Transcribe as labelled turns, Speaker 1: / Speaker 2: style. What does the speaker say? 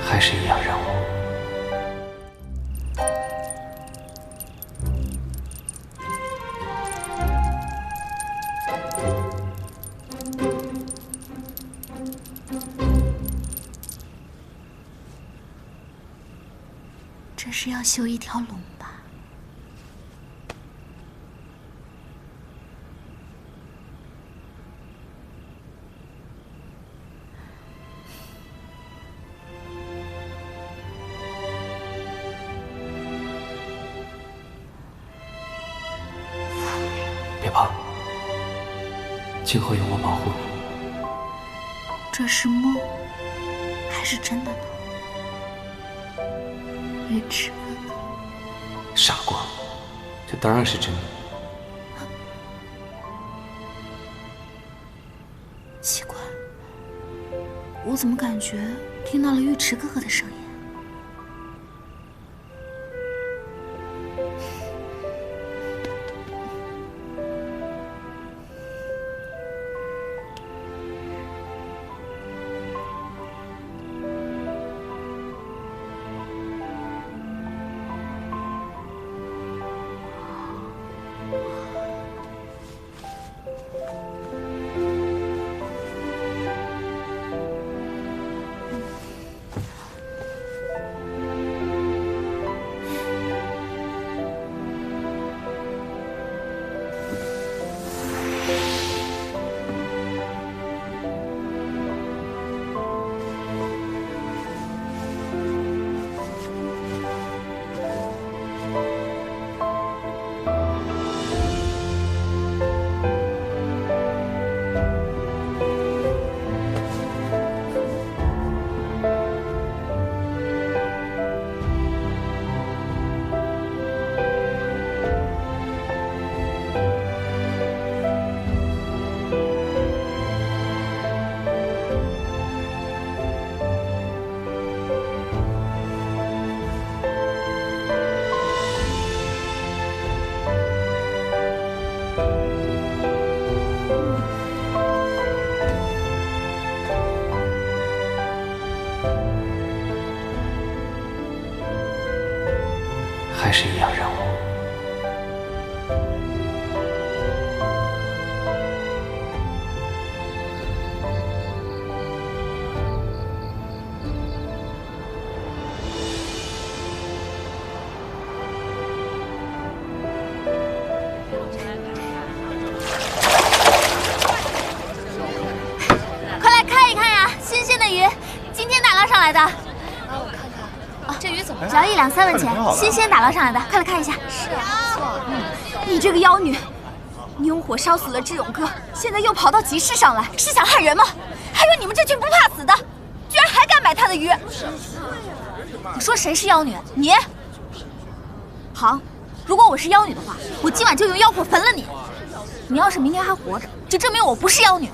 Speaker 1: 还是一样任务。
Speaker 2: 这是要修一条龙吧？
Speaker 1: 别怕，今后有我保护你。
Speaker 2: 这是梦，还是真的呢？尉迟哥哥，
Speaker 1: 傻瓜，这当然是真的。
Speaker 2: 奇怪，我怎么感觉听到了尉迟哥哥的声音？
Speaker 1: 还是一样任务。
Speaker 2: 快来看一看呀，新鲜的鱼，今天打捞上来的。
Speaker 3: 这鱼怎么了？
Speaker 2: 只要1两3文钱，新鲜打捞上来的，快来看一下。
Speaker 3: 是啊，不错。
Speaker 2: 你这个妖女，你用火烧死了志勇哥，现在又跑到集市上来，是想害人吗？还有你们这群不怕死的，居然还敢买他的鱼！你说谁是妖女？你？好，如果我是妖女的话，我今晚就用妖火焚了你。你要是明天还活着，就证明我不是妖女。